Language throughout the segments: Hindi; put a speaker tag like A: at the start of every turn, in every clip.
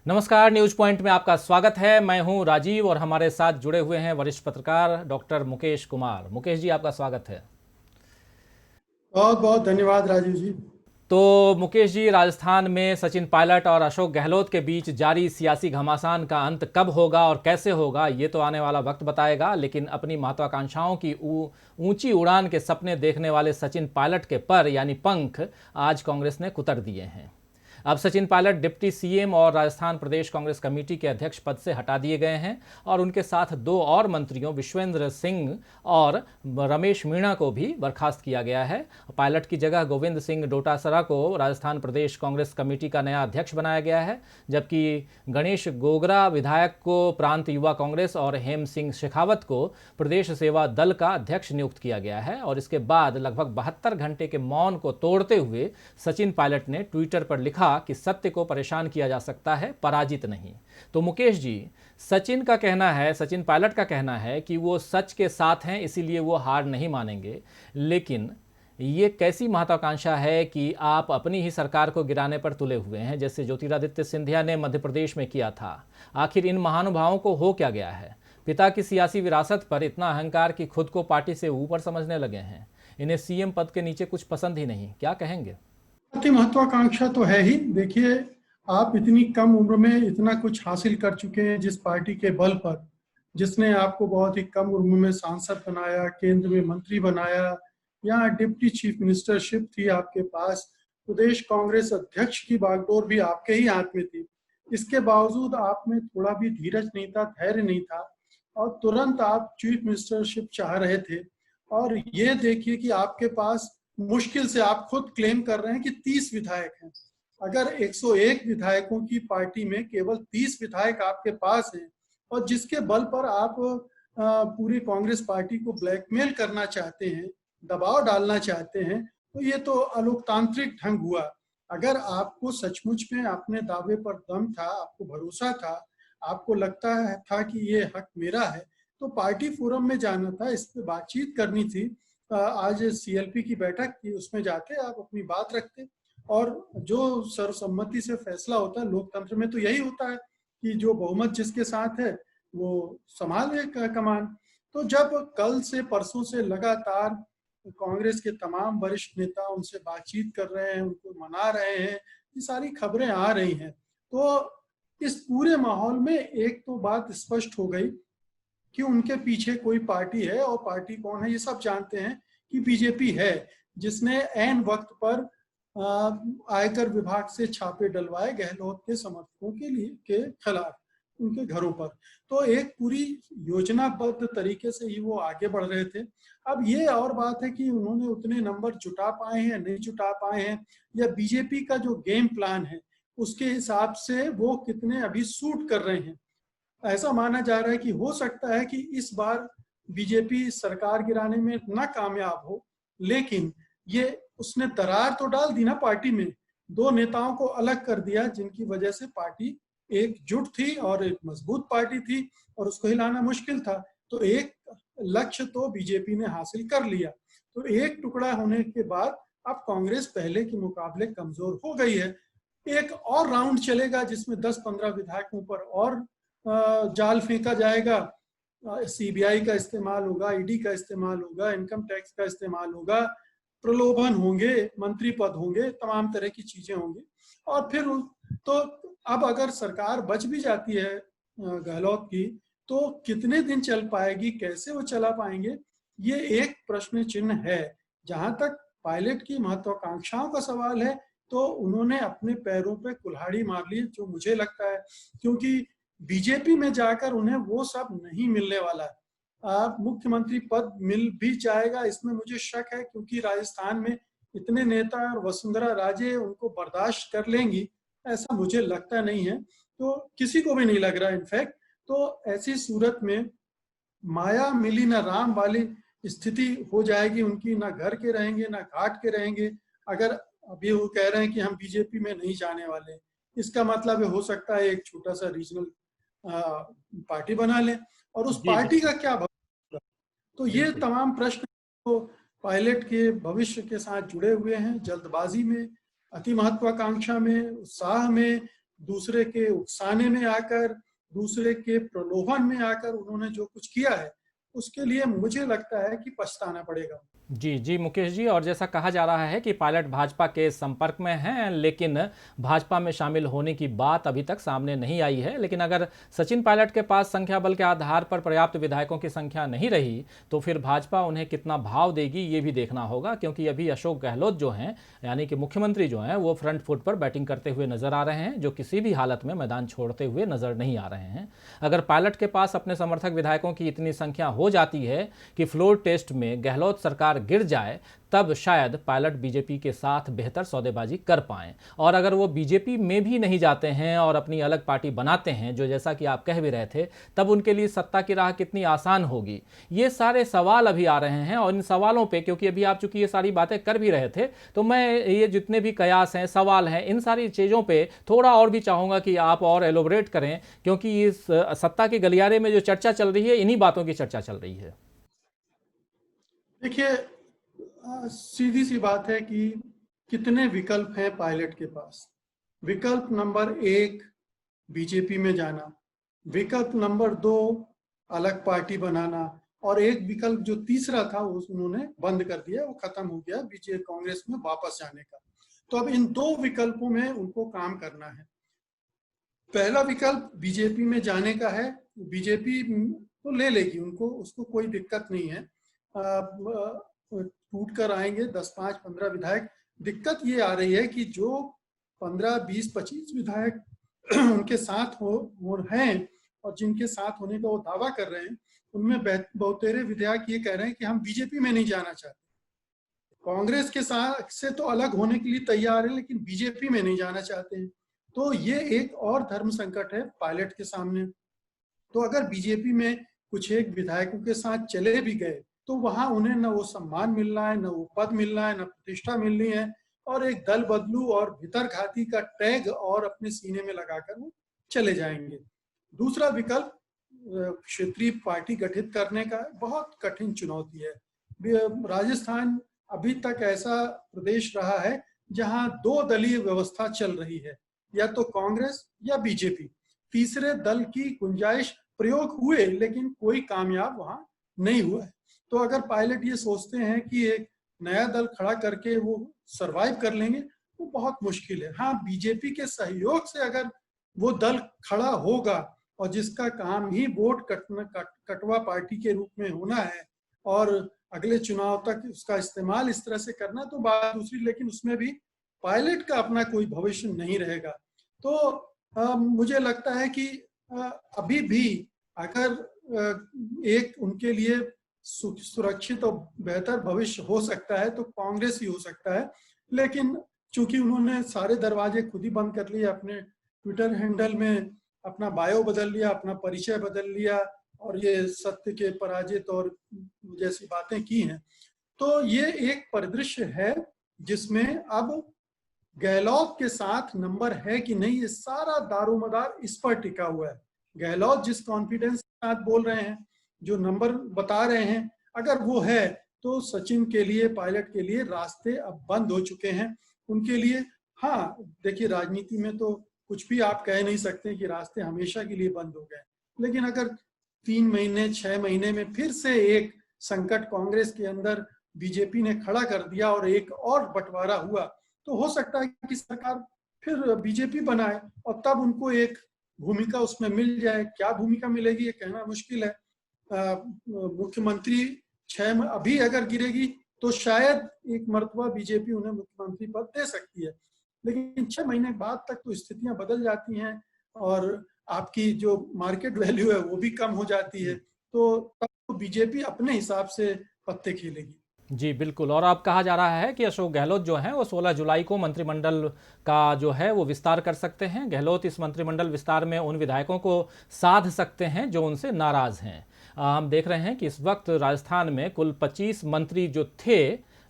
A: नमस्कार, न्यूज पॉइंट में आपका स्वागत है। मैं हूं राजीव और हमारे साथ जुड़े हुए हैं वरिष्ठ पत्रकार डॉक्टर मुकेश कुमार। मुकेश जी, आपका स्वागत है।
B: बहुत बहुत धन्यवाद राजीव जी।
A: तो मुकेश जी, राजस्थान में सचिन पायलट और अशोक गहलोत के बीच जारी सियासी घमासान का अंत कब होगा और कैसे होगा, ये तो आने वाला वक्त बताएगा। लेकिन अपनी महत्वाकांक्षाओं की ऊंची उड़ान के सपने देखने वाले सचिन पायलट के पर यानी पंख आज कांग्रेस ने कुतर दिए हैं। अब सचिन पायलट डिप्टी सीएम और राजस्थान प्रदेश कांग्रेस कमेटी के अध्यक्ष पद से हटा दिए गए हैं और उनके साथ दो और मंत्रियों विश्वेंद्र सिंह और रमेश मीणा को भी बर्खास्त किया गया है। पायलट की जगह गोविंद सिंह डोटासरा को राजस्थान प्रदेश कांग्रेस कमेटी का नया अध्यक्ष बनाया गया है, जबकि गणेश गोगरा विधायक को प्रांत युवा कांग्रेस और हेम सिंह शेखावत को प्रदेश सेवा दल का अध्यक्ष नियुक्त किया गया है। और इसके बाद लगभग 72 घंटे के मौन को तोड़ते हुए सचिन पायलट ने ट्विटर पर लिखा कि सत्य को परेशान किया जा सकता है, पराजित नहीं। तो मुकेश जी, सचिन पायलट का कहना है कि वो सच के साथ हैं, इसीलिए वो हार नहीं मानेंगे। लेकिन ये कैसी महत्वाकांक्षा है कि आप अपनी ही सरकार को गिराने पर तुले हुए हैं, जैसे ज्योतिरादित्य सिंधिया ने मध्य प्रदेश में किया था। आखिर इन महानुभावों को हो क्या गया है? पिता की सियासी विरासत पर इतना अहंकार कि खुद को पार्टी से ऊपर समझने लगे हैं। इन्हें सीएम पद के नीचे कुछ पसंद ही नहीं, क्या कहेंगे?
B: अति महत्वाकांक्षा तो है ही। देखिए, आप इतनी कम उम्र में इतना कुछ हासिल कर चुके हैं, जिस पार्टी के बल पर, जिसने आपको बहुत ही कम उम्र में सांसद बनाया, केंद्र में मंत्री बनाया, यहाँ डिप्टी चीफ मिनिस्टरशिप थी आपके पास, प्रदेश कांग्रेस अध्यक्ष की बागडोर भी आपके ही हाथ में थी। इसके बावजूद आप में थोड़ा भी धीरज नहीं था, धैर्य नहीं था और तुरंत आप चीफ मिनिस्टरशिप चाह रहे थे। और ये देखिए कि आपके पास मुश्किल से, आप खुद क्लेम कर रहे हैं कि 30 विधायक हैं। अगर 101 विधायकों की पार्टी में केवल 30 विधायक आपके पास हैं और जिसके बल पर आप पूरी कांग्रेस पार्टी को ब्लैकमेल करना चाहते हैं, दबाव डालना चाहते हैं, तो ये तो अलोकतांत्रिक ढंग हुआ। अगर आपको सचमुच में अपने दावे पर दम था, आपको भरोसा था, आपको लगता था कि ये हक मेरा है, तो पार्टी फोरम में जाना था, इस पर बातचीत करनी थी। आज सीएलपी की बैठक थी, उसमें जाके आप अपनी बात रखते और जो सर्वसम्मति से फैसला होता है लोकतंत्र में, तो यही होता है कि जो बहुमत जिसके साथ है वो संभाले कमान। तो जब कल से परसों से लगातार कांग्रेस के तमाम वरिष्ठ नेता उनसे बातचीत कर रहे हैं, उनको मना रहे हैं, ये सारी खबरें आ रही हैं, तो इस पूरे माहौल में एक तो बात स्पष्ट हो गई कि उनके पीछे कोई पार्टी है, और पार्टी कौन है ये सब जानते हैं कि बीजेपी है, जिसने ऐन वक्त पर आयकर विभाग से छापे डलवाए गहलोत के समर्थकों के खिलाफ उनके घरों पर। तो एक पूरी योजनाबद्ध तरीके से ही वो आगे बढ़ रहे थे। अब ये और बात है कि उन्होंने उतने नंबर जुटा पाए हैं, नहीं जुटा पाए हैं, या बीजेपी का जो गेम प्लान है उसके हिसाब से वो कितने अभी सूट कर रहे हैं। ऐसा माना जा रहा है कि हो सकता है कि इस बार बीजेपी सरकार गिराने में ना कामयाब हो, लेकिन ये उसने दरार तो डाल दी ना पार्टी में। दो नेताओं को अलग कर दिया, जिनकी वजह से पार्टी एकजुट थी और एक मजबूत पार्टी थी और उसको हिलाना मुश्किल था। तो एक लक्ष्य तो बीजेपी ने हासिल कर लिया। तो एक टुकड़ा होने के बाद अब कांग्रेस पहले के मुकाबले कमजोर हो गई है। एक और राउंड चलेगा जिसमें 10-15 विधायकों पर और जाल फेंका जाएगा। सीबीआई का इस्तेमाल होगा, ईडी का इस्तेमाल होगा, इनकम टैक्स का इस्तेमाल होगा, प्रलोभन होंगे, मंत्री पद होंगे, तमाम तरह की चीजें होंगी। और फिर तो अब अगर सरकार बच भी जाती है गहलोत की, तो कितने दिन चल पाएगी, कैसे वो चला पाएंगे, ये एक प्रश्न चिन्ह है। जहां तक पायलट की महत्वाकांक्षाओं का सवाल है, तो उन्होंने अपने पैरों पे कुल्हाड़ी मार ली, जो मुझे लगता है, क्योंकि बीजेपी में जाकर उन्हें वो सब नहीं मिलने वाला है। मुख्यमंत्री पद मिल भी जाएगा इसमें मुझे शक है, क्योंकि राजस्थान में इतने नेता और वसुंधरा राजे उनको बर्दाश्त कर लेंगी, ऐसा मुझे लगता नहीं है। तो किसी को भी नहीं लग रहा इनफैक्ट। तो ऐसी सूरत में माया मिली ना राम वाली स्थिति हो जाएगी उनकी, ना घर के रहेंगे ना घाट के रहेंगे। अगर अभी वो कह रहे हैं कि हम बीजेपी में नहीं जाने वाले, इसका मतलब हो सकता है एक छोटा सा रीजनल पार्टी बना लें, और उस
A: जी जी
B: पार्टी का क्या भविष्य। तो ये
A: बिल्कुल।
B: तमाम प्रश्न तो पायलट के भविष्य के साथ जुड़े हुए हैं। जल्दबाजी में, अति महत्वाकांक्षा में, उत्साह में, दूसरे के उकसाने में आकर, दूसरे के प्रलोभन में आकर उन्होंने जो कुछ किया है, उसके लिए मुझे लगता है कि पछताना पड़ेगा।
A: जी जी मुकेश जी, और जैसा कहा जा रहा है कि पायलट भाजपा के संपर्क में हैं, लेकिन भाजपा में शामिल होने की बात अभी तक सामने नहीं आई है। लेकिन अगर सचिन पायलट के पास संख्या बल के आधार पर पर्याप्त विधायकों की संख्या नहीं रही तो फिर भाजपा उन्हें कितना भाव देगी ये भी देखना होगा, क्योंकि अभी अशोक गहलोत जो हैं, यानी कि मुख्यमंत्री जो हैं, वो फ्रंट फुट पर बैटिंग करते हुए नजर आ रहे हैं, जो किसी भी हालत में मैदान छोड़ते हुए नजर नहीं आ रहे हैं। अगर पायलट के पास अपने समर्थक विधायकों की इतनी संख्या हो जाती है कि फ्लोर टेस्ट में गहलोत सरकार गिर जाए, तब शायद पायलट बीजेपी के साथ बेहतर सौदेबाजी कर पाएं। और अगर वो बीजेपी में भी नहीं जाते हैं और अपनी अलग पार्टी बनाते हैं, जो जैसा कि आप कह भी रहे थे, तब उनके लिए सत्ता की राह कितनी आसान होगी। ये सारे सवाल अभी आ रहे हैं, और इन सवालों पे, क्योंकि अभी आप चूंकि ये सारी बातें कर भी रहे थे, तो मैं ये जितने भी कयास हैं, सवाल हैं, इन सारी चीज़ों पर थोड़ा और भी चाहूँगा कि आप और एलोबरेट करें, क्योंकि इस सत्ता के गलियारे में जो चर्चा चल रही है, इन्हीं बातों की चर्चा चल रही है।
B: देखिए, सीधी सी बात है कि कितने विकल्प हैं पायलट के पास। विकल्प नंबर 1 बीजेपी में जाना, विकल्प नंबर 2 अलग पार्टी बनाना, और एक विकल्प जो तीसरा था उन्होंने बंद कर दिया, वो खत्म हो गया, बीजेपी कांग्रेस में वापस जाने का। तो अब इन 2 विकल्पों में उनको काम करना है। पहला विकल्प बीजेपी में जाने का है, बीजेपी तो ले लेगी उनको, उसको कोई दिक्कत नहीं है, टूट कर आएंगे 10, 5, 15 विधायक। दिक्कत ये आ रही है कि जो 15, 20, 25 विधायक उनके साथ हो हैं, और जिनके साथ होने का वो दावा कर रहे हैं, उनमें बहुतेरे विधायक ये कह रहे हैं कि हम बीजेपी में नहीं जाना चाहते, कांग्रेस के साथ से तो अलग होने के लिए तैयार है, लेकिन बीजेपी में नहीं जाना चाहते हैं। तो ये एक और धर्म संकट है पायलट के सामने। तो अगर बीजेपी में कुछ एक विधायकों के साथ चले भी गए, तो वहां उन्हें न वो सम्मान मिल रहा है, न वो पद मिल रहा है, न प्रतिष्ठा मिल रही है, और एक दल बदलू और भीतरघाती का टैग और अपने सीने में लगाकर वो चले जाएंगे। दूसरा विकल्प क्षेत्रीय पार्टी गठित करने का बहुत कठिन चुनौती है। राजस्थान अभी तक ऐसा प्रदेश रहा है जहां 2 दलीय व्यवस्था चल रही है, या तो कांग्रेस या बीजेपी। तीसरे दल की गुंजाइश प्रयोग हुए, लेकिन कोई कामयाब वहां नहीं हुआ है। तो अगर पायलट ये सोचते हैं कि एक नया दल खड़ा करके वो सरवाइव कर लेंगे, वो बहुत मुश्किल है। हाँ, बीजेपी के सहयोग से अगर वो दल खड़ा होगा, और जिसका काम ही वोट कटवा पार्टी के रूप में होना है, और अगले चुनाव तक उसका इस्तेमाल इस तरह से करना, तो बात दूसरी, लेकिन उसमें भी पायलट का अपना कोई भविष्य नहीं रहेगा। तो मुझे लगता है कि अभी भी अगर एक उनके लिए सुरक्षित और बेहतर भविष्य हो सकता है तो कांग्रेस ही हो सकता है। लेकिन चूंकि उन्होंने सारे दरवाजे खुद ही बंद कर लिए, अपने ट्विटर हैंडल में अपना बायो बदल लिया, अपना परिचय बदल लिया, और ये सत्य के पराजित और जैसी बातें की हैं, तो ये एक परिदृश्य है जिसमें अब गहलोत के साथ नंबर है कि नहीं, ये सारा दारोमदार इस पर टिका हुआ है। गहलोत जिस कॉन्फिडेंस के साथ बोल रहे हैं, जो नंबर बता रहे हैं, अगर वो है तो सचिन के लिए, पायलट के लिए रास्ते अब बंद हो चुके हैं उनके लिए। हाँ, देखिए, राजनीति में तो कुछ भी आप कह नहीं सकते कि रास्ते हमेशा के लिए बंद हो गए, लेकिन अगर 3 महीने 6 महीने में फिर से एक संकट कांग्रेस के अंदर बीजेपी ने खड़ा कर दिया और एक और बंटवारा हुआ, तो हो सकता है कि सरकार फिर बीजेपी बनाए, और तब उनको एक भूमिका उसमें मिल जाए। क्या भूमिका मिलेगी ये कहना मुश्किल है। मुख्यमंत्री अभी अगर गिरेगी तो शायद एक मर्तबा बीजेपी उन्हें मुख्यमंत्री पद दे सकती है, लेकिन 6 महीने बाद तक तो स्थितियां बदल जाती हैं, और आपकी जो मार्केट वैल्यू है वो भी कम हो जाती है। तो तब तो बीजेपी अपने हिसाब से पत्ते खेलेगी।
A: जी बिल्कुल, और अब कहा जा रहा है कि अशोक गहलोत जो हैं वो 16 जुलाई को मंत्रिमंडल का जो है वो विस्तार कर सकते हैं। गहलोत इस मंत्रिमंडल विस्तार में उन विधायकों को साध सकते हैं जो उनसे नाराज हैं। हम देख रहे हैं कि इस वक्त राजस्थान में कुल 25 मंत्री जो थे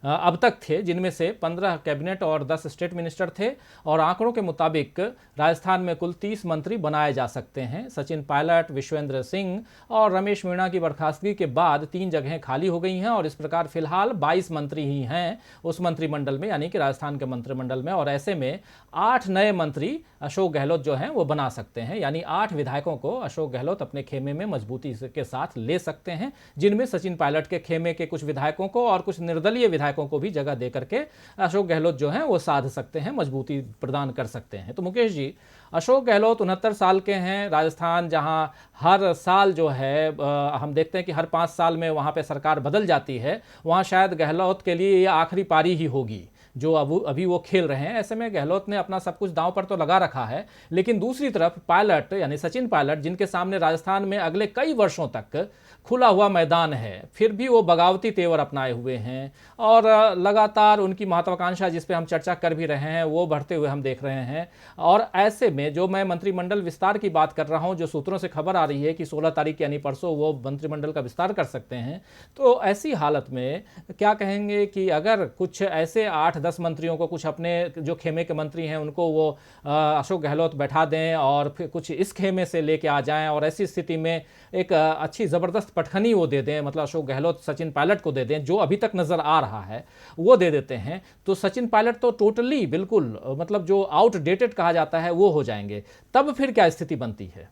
A: अब तक थे, जिनमें से 15 कैबिनेट और 10 स्टेट मिनिस्टर थे। और आंकड़ों के मुताबिक राजस्थान में कुल 30 मंत्री बनाए जा सकते हैं। सचिन पायलट, विश्वेंद्र सिंह और रमेश मीणा की बर्खास्तगी के बाद 3 जगहें खाली हो गई हैं और इस प्रकार फिलहाल 22 मंत्री ही हैं उस मंत्रिमंडल में, यानी कि राजस्थान के मंत्रिमंडल में। और ऐसे में 8 नए मंत्री अशोक गहलोत जो हैं वो बना सकते हैं, यानी 8 विधायकों को अशोक गहलोत अपने खेमे में मजबूती के साथ ले सकते हैं, जिनमें सचिन पायलट के खेमे के कुछ विधायकों को और कुछ निर्दलीय विधायकों को भी जगह दे करके अशोक गहलोत जो हैं वो साध सकते हैं, मजबूती प्रदान कर सकते हैं। तो मुकेश जी, अशोक गहलोत 69 साल के हैं। राजस्थान जहां हर साल जो है हम देखते हैं कि हर 5 साल में वहां पे सरकार बदल जाती है, वहां शायद गहलोत के लिए ये आखिरी पारी ही होगी जो अभी वो खेल रहे हैं। ऐसे में गहलोत ने अपना सब कुछ दांव पर तो लगा रखा है, लेकिन दूसरी तरफ पायलट यानी सचिन पायलट, जिनके सामने राजस्थान में अगले कई वर्षों तक खुला हुआ मैदान है, फिर भी वो बगावती तेवर अपनाए हुए हैं और लगातार उनकी महत्वाकांक्षा, जिस पे हम चर्चा कर भी रहे हैं, वो बढ़ते हुए हम देख रहे हैं। और ऐसे में जो मैं मंत्रिमंडल विस्तार की बात कर रहा हूं, जो सूत्रों से खबर आ रही है कि 16 तारीख यानी परसों वो मंत्रिमंडल का विस्तार कर सकते हैं, तो ऐसी हालत में क्या कहेंगे कि अगर कुछ ऐसे 8-10 मंत्रियों को, कुछ अपने जो खेमे के मंत्री हैं उनको वो अशोक गहलोत बैठा दें और फिर कुछ इस खेमे से लेके आ जाएं और ऐसी स्थिति में एक अच्छी ज़बरदस्त पटखनी वो दे दें, मतलब अशोक गहलोत सचिन पायलट को दे दें, जो अभी तक नज़र आ रहा है वो दे देते हैं, तो सचिन पायलट तो टोटली बिल्कुल मतलब जो आउटडेटेड कहा जाता है वो हो जाएंगे। तब फिर क्या स्थिति बनती है?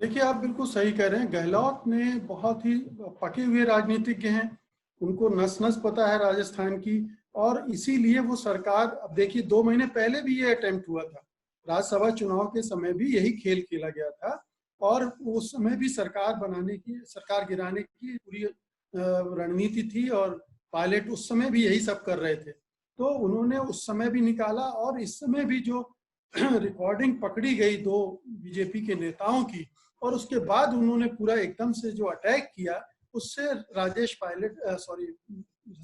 B: देखिए, आप बिल्कुल सही कह रहे हैं। गहलोत ने बहुत ही पके हुए राजनीतिज्ञ हैं, उनको नस नस पता है राजस्थान की, और इसीलिए वो सरकार, अब देखिए 2 महीने पहले भी ये अटेम्प्ट हुआ था, राज्यसभा चुनाव के समय भी यही खेल खेला गया था और उस समय भी सरकार बनाने की, सरकार गिराने की पूरी रणनीति थी और पायलट उस समय भी यही सब कर रहे थे। तो उन्होंने उस समय भी निकाला और इस समय भी जो रिकॉर्डिंग पकड़ी गई 2 बीजेपी के नेताओं की, और उसके बाद उन्होंने पूरा एकदम से जो अटैक किया, उससे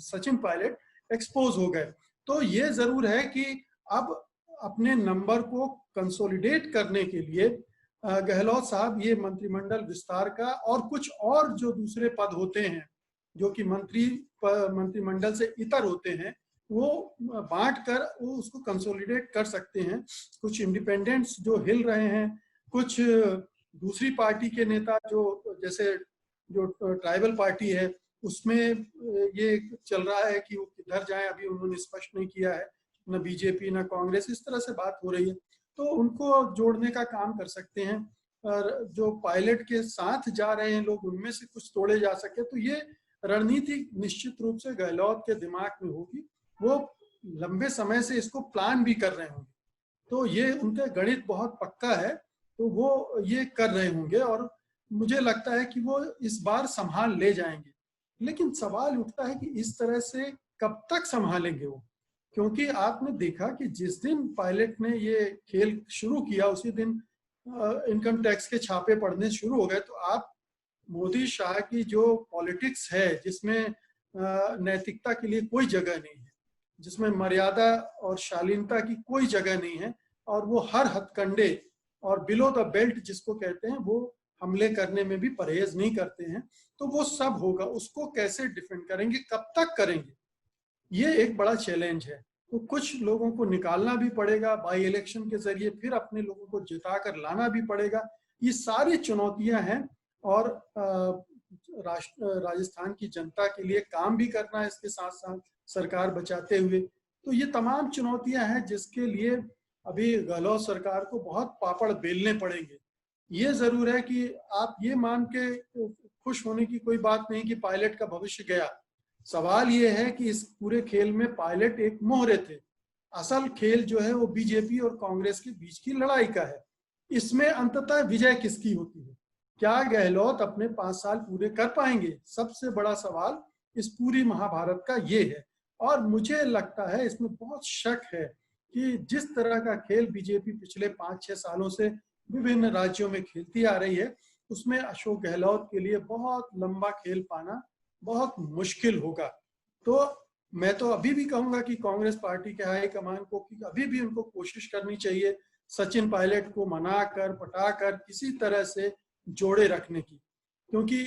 B: सचिन पायलट एक्सपोज हो गए। तो ये जरूर है कि अब अपने नंबर को कंसोलिडेट करने के लिए गहलोत साहब ये मंत्रिमंडल विस्तार का और कुछ और जो दूसरे पद होते हैं जो कि मंत्रिमंडल से इतर होते हैं, वो बांट कर वो उसको कंसोलिडेट कर सकते हैं। कुछ इंडिपेंडेंट्स जो हिल रहे हैं, कुछ दूसरी पार्टी के नेता जो, जैसे जो ट्राइबल पार्टी है उसमें ये चल रहा है कि वो किधर जाए, अभी उन्होंने स्पष्ट नहीं किया है, न बीजेपी न कांग्रेस, इस तरह से बात हो रही है, तो उनको जोड़ने का काम कर सकते हैं। और जो पायलट के साथ जा रहे हैं लोग, उनमें से कुछ तोड़े जा सके, तो ये रणनीति निश्चित रूप से गहलोत के दिमाग में होगी। वो लंबे समय से इसको प्लान भी कर रहे होंगे, तो ये उनका गणित बहुत पक्का है, तो वो ये कर रहे होंगे और मुझे लगता है कि वो इस बार संभाल ले जाएंगे। लेकिन सवाल उठता है कि इस तरह से कब तक संभालेंगे वो, क्योंकि आपने देखा कि जिस दिन पायलट ने ये खेल शुरू किया उसी दिन इनकम टैक्स के छापे पड़ने शुरू हो गए। तो आप मोदी शाह की जो पॉलिटिक्स है, जिसमें नैतिकता के लिए कोई जगह नहीं है, जिसमें मर्यादा और शालीनता की कोई जगह नहीं है, और वो हर हथकंडे और बिलो द बेल्ट जिसको कहते हैं वो हमले करने में भी परहेज नहीं करते हैं, तो वो सब होगा। उसको कैसे डिफेंड करेंगे, कब तक करेंगे, ये एक बड़ा चैलेंज है। तो कुछ लोगों को निकालना भी पड़ेगा बाई इलेक्शन के जरिए, फिर अपने लोगों को जिता कर लाना भी पड़ेगा। ये सारी चुनौतियां हैं और राजस्थान की जनता के लिए काम भी करना है, इसके साथ साथ सरकार बचाते हुए। तो ये तमाम चुनौतियां हैं जिसके लिए अभी गहलोत सरकार को बहुत पापड़ बेलने पड़ेंगे। ये जरूर है कि आप ये मान के खुश होने की कोई बात नहीं कि पायलट का भविष्य गया। सवाल ये है कि इस पूरे खेल में पायलट एक मोहरे थे। असल खेल जो है वो बीजेपी और कांग्रेस के बीच की लड़ाई का है। इसमें अंततः विजय किसकी होती है? क्या गहलोत अपने 5 साल पूरे कर पाएंगे? सबसे बड़ा सवाल इस पूरी महाभारत का ये है। और मुझे लगता है, इसमें बहुत शक है कि जिस तरह का खेल बीजेपी पिछले 5-6 सालों से विभिन्न राज्यों में खेलती आ रही है, उसमें अशोक गहलोत के लिए बहुत लंबा खेल पाना बहुत मुश्किल होगा। तो मैं तो अभी भी कहूंगा कि कांग्रेस पार्टी के हाईकमान को कि अभी भी उनको कोशिश करनी चाहिए सचिन पायलट को मनाकर पटाकर किसी तरह से जोड़े रखने की, क्योंकि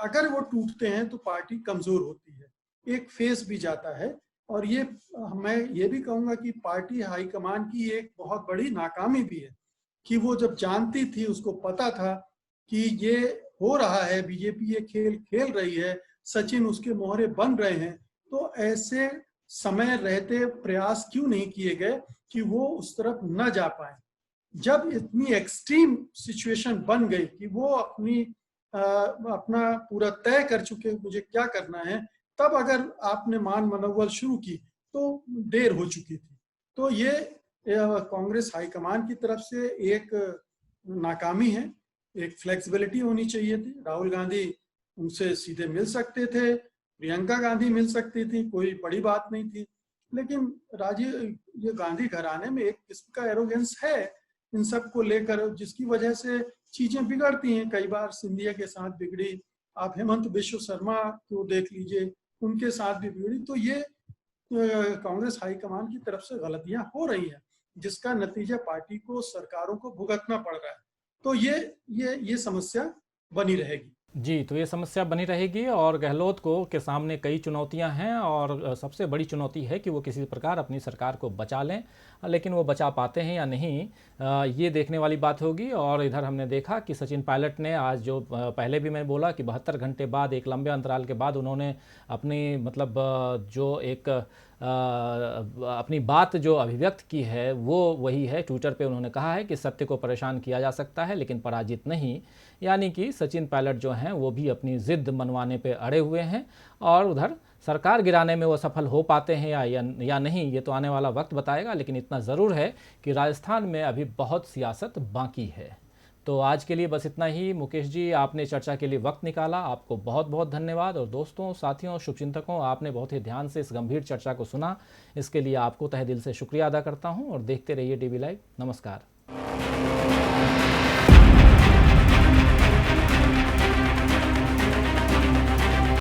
B: अगर वो टूटते हैं तो पार्टी कमजोर होती है। एक फेस भी जाता है। और ये मैं ये भी कहूंगा कि पार्टी हाईकमान की एक बहुत बड़ी नाकामी भी है कि वो जब जानती थी, उसको पता था कि ये हो रहा है, बीजेपी ये खेल खेल रही है, सचिन उसके मोहरे बन रहे हैं, तो ऐसे समय रहते प्रयास क्यों नहीं किए गए कि वो उस तरफ न जा पाए। जब इतनी एक्सट्रीम सिचुएशन बन गई कि वो अपना पूरा तय कर चुके मुझे क्या करना है, तब अगर आपने मान मनोबल शुरू की तो देर हो चुकी थी। तो ये कांग्रेस हाईकमान की तरफ से एक नाकामी है। एक फ्लेक्सिबिलिटी होनी चाहिए थी। राहुल गांधी उनसे सीधे मिल सकते थे, प्रियंका गांधी मिल सकती थी, कोई बड़ी बात नहीं थी। लेकिन राजीव ये गांधी घराने में एक किस्म का एरोगेंस है इन सब को लेकर, जिसकी वजह से चीजें बिगड़ती हैं। कई बार सिंधिया के साथ बिगड़ी, आप हेमंत बिश्व शर्मा को देख लीजिए, उनके साथ भी बिगड़ी। तो ये कांग्रेस हाईकमान की तरफ से गलतियां हो रही हैं, जिसका नतीजा पार्टी को, सरकारों को भुगतना पड़ रहा है। तो ये समस्या बनी रहेगी।
A: जी, तो ये समस्या बनी रहेगी और गहलोत को के सामने कई चुनौतियां हैं और सबसे बड़ी चुनौती है कि वो किसी प्रकार अपनी सरकार को बचा लें, लेकिन वो बचा पाते हैं या नहीं, ये देखने वाली बात होगी। और इधर हमने देखा कि सचिन पायलट ने आज जो पहले भी मैं बोला कि 72 घंटे बाद, एक लंबे अंतराल के बाद उन्होंने अपनी मतलब जो एक अपनी बात जो अभिव्यक्त की है वो वही है। ट्विटर पे उन्होंने कहा है कि सत्य को परेशान किया जा सकता है लेकिन पराजित नहीं। यानी कि सचिन पायलट जो हैं वो भी अपनी ज़िद मनवाने पे अड़े हुए हैं और उधर सरकार गिराने में वो सफल हो पाते हैं या नहीं, ये तो आने वाला वक्त बताएगा। लेकिन इतना ज़रूर है कि राजस्थान में अभी बहुत सियासत बाकी है। तो आज के लिए बस इतना ही। मुकेश जी, आपने चर्चा के लिए वक्त निकाला, आपको बहुत बहुत धन्यवाद। और दोस्तों, साथियों, शुभचिंतकों, आपने बहुत ही ध्यान से इस गंभीर चर्चा को सुना, इसके लिए आपको तहे दिल से शुक्रिया अदा करता हूँ। और देखते रहिए DV लाइव। नमस्कार।